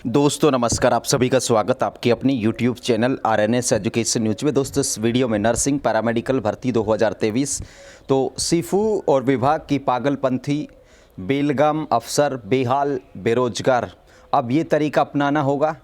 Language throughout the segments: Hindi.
दोस्तों नमस्कार, आप सभी का स्वागत आपके अपनी YouTube channel RNS education news में। दोस्तों इस वीडियो में नर्सिंग पैरामेडिकल भर्ती 2023 तो सीफू और विभाग की पागलपंथी, बेलगाम अफसर बेहाल बेरोजगार, अब ये तरीका अपनाना होगा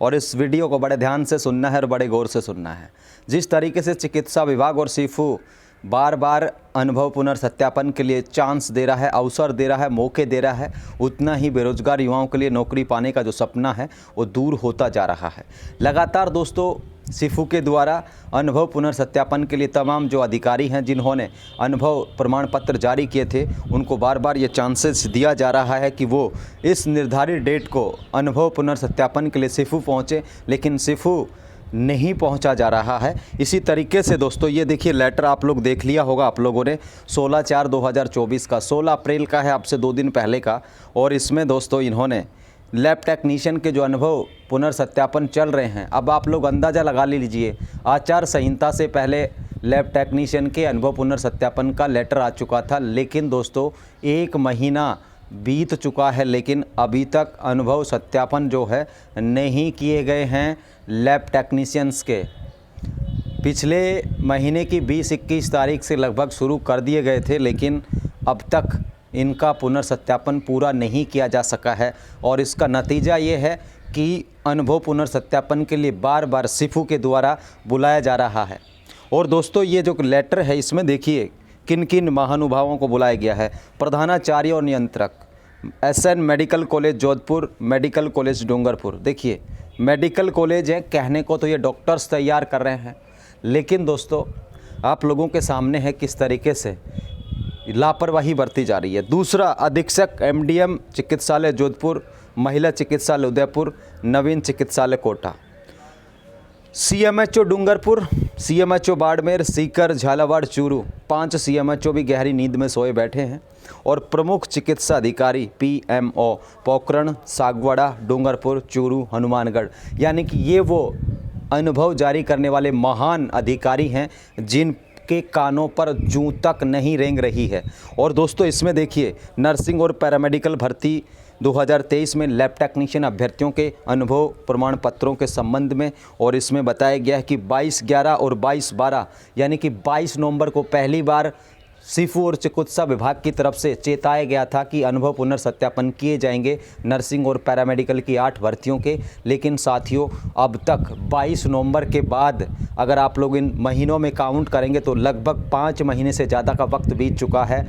और इस वीडियो को बड़े ध्यान से सुनना है और बड़े गौर से सुनना है। जिस तरीके से चिकित्सा विभाग और सीफू बार बार अनुभव पुनर्सत्यापन के लिए चांस दे रहा है, अवसर दे रहा है, मौके दे रहा है, उतना ही बेरोजगार युवाओं के लिए नौकरी पाने का जो सपना है वो दूर होता जा रहा है। लगातार दोस्तों सीफू के द्वारा अनुभव पुनर्सत्यापन के लिए तमाम जो अधिकारी हैं जिन्होंने अनुभव प्रमाण पत्र जारी किए थे उनको बार बार ये चांसेस दिया जा रहा है कि वो इस निर्धारित डेट को अनुभव पुनर्सत्यापन के लिए सीफू पहुँचे, लेकिन सीफू नहीं पहुंचा जा रहा है। इसी तरीके से दोस्तों ये देखिए लेटर आप लोग देख लिया होगा आप लोगों ने 16/4/2024 का, 16 अप्रैल का है, आपसे 2 दिन पहले का। और इसमें दोस्तों इन्होंने लैब टेक्नीशियन के जो अनुभव पुनर्सत्यापन चल रहे हैं, अब आप लोग अंदाज़ा लगा लीजिए, आचार संहिता से पहले लैब टेक्नीशियन के अनुभव पुनर्सत्यापन का लेटर आ चुका था, लेकिन दोस्तों 1 महीना बीत चुका है, लेकिन अभी तक अनुभव सत्यापन जो है नहीं किए गए हैं लैब टेक्नीशियंस के। पिछले महीने की 20-21 तारीख से लगभग शुरू कर दिए गए थे, लेकिन अब तक इनका पुनर्सत्यापन पूरा नहीं किया जा सका है। और इसका नतीजा ये है कि अनुभव पुनर्सत्यापन के लिए बार बार सीफू के द्वारा बुलाया जा रहा है। और दोस्तों ये जो लेटर है इसमें देखिए किन किन महानुभावों को बुलाया गया है। प्रधानाचार्य और नियंत्रक, SN medical college Jodhpur, medical college Dungarpur. देखिए मेडिकल कॉलेज है, कहने को तो ये डॉक्टर्स तैयार कर रहे हैं, लेकिन दोस्तों आप लोगों के सामने है किस तरीके से लापरवाही बरती जा रही है। दूसरा अधीक्षक MDM चिकित्सालय जोधपुर, महिला चिकित्सालय उदयपुर, नवीन चिकित्सालय Kota, CMHO Dungarpur, CMHO Barmer, Sikar, Jhalawar, Churu. 5 CMHO भी गहरी नींद में सोए बैठे हैं। और प्रमुख चिकित्सा अधिकारी PMO पोखरण, सागवाड़ा, डूंगरपुर, चूरू, हनुमानगढ़। यानी कि ये वो अनुभव जारी करने वाले महान अधिकारी हैं जिनके कानों पर जूं तक नहीं रेंग रही है। और दोस्तों इसमें देखिए नर्सिंग और पैरामेडिकल भर्ती 2023 में लैब टेक्नीशियन अभ्यर्थियों के अनुभव प्रमाण पत्रों के संबंध में, और इसमें बताया गया है कि 22/11 और 22/12 यानी कि 22 नवंबर को पहली बार सीफू और चिकित्सा विभाग की तरफ से चेताया गया था कि अनुभव पुनर्सत्यापन किए जाएंगे नर्सिंग और पैरामेडिकल की 8 भर्तियों के। लेकिन साथियों अब तक 22 नवंबर के बाद अगर आप लोग इन महीनों में काउंट करेंगे तो लगभग 5 महीने से ज़्यादा का वक्त बीत चुका है,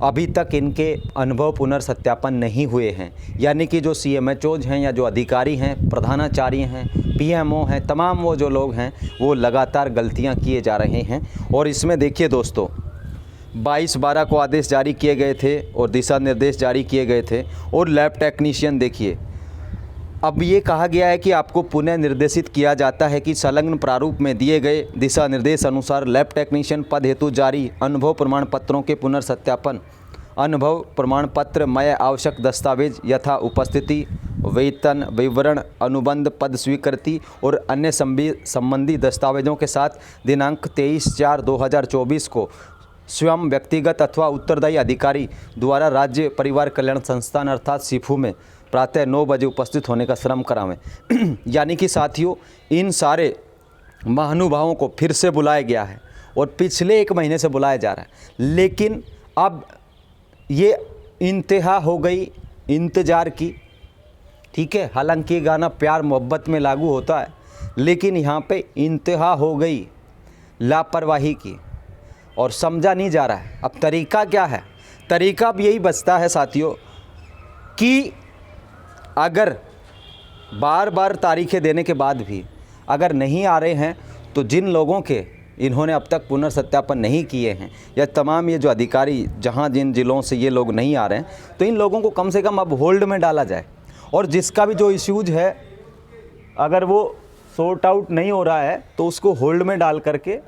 अभी तक इनके अनुभव पुनर्सत्यापन नहीं हुए हैं। यानी कि जो CMHOs हैं या जो अधिकारी हैं, प्रधानाचार्य हैं, PMO हैं, तमाम वो जो लोग हैं वो लगातार गलतियां किए जा रहे हैं। और इसमें देखिए दोस्तों 22/12 को आदेश जारी किए गए थे और दिशा निर्देश जारी किए गए थे। और लैब टेक्नीशियन देखिए अब ये कहा गया है कि आपको पुनः निर्देशित किया जाता है कि संलग्न प्रारूप में दिए गए दिशा निर्देश अनुसार लैब टेक्नीशियन पद हेतु जारी अनुभव प्रमाण पत्रों के पुनर्सत्यापन, अनुभव प्रमाण पत्र मय आवश्यक दस्तावेज यथा उपस्थिति, वेतन विवरण, अनुबंध, पद स्वीकृति और अन्य संबंधी दस्तावेजों के साथ दिनांक 23/4/2024 को स्वयं व्यक्तिगत अथवा उत्तरदायी अधिकारी द्वारा राज्य परिवार कल्याण संस्थान अर्थात सीफू में प्रातः 9 बजे उपस्थित होने का श्रम करावें। यानी कि साथियों इन सारे महानुभावों को फिर से बुलाया गया है और पिछले 1 महीने से बुलाया जा रहा है, लेकिन अब ये इंतहा हो गई इंतज़ार की। ठीक है, हालांकि ये गाना प्यार मोहब्बत में लागू होता है, लेकिन यहाँ पे इंतहा हो गई लापरवाही की और समझा नहीं जा रहा है। अब तरीका क्या है? तरीका अब यही बचता है साथियों कि अगर बार बार तारीखें देने के बाद भी अगर नहीं आ रहे हैं तो जिन लोगों के इन्होंने अब तक पुनर्सत्यापन नहीं किए हैं या तमाम ये जो अधिकारी जहां जिन ज़िलों से ये लोग नहीं आ रहे हैं तो इन लोगों को कम से कम अब होल्ड में डाला जाए। और जिसका भी जो इश्यूज है अगर वो सॉर्ट आउट नहीं हो रहा है तो उसको होल्ड में डाल करके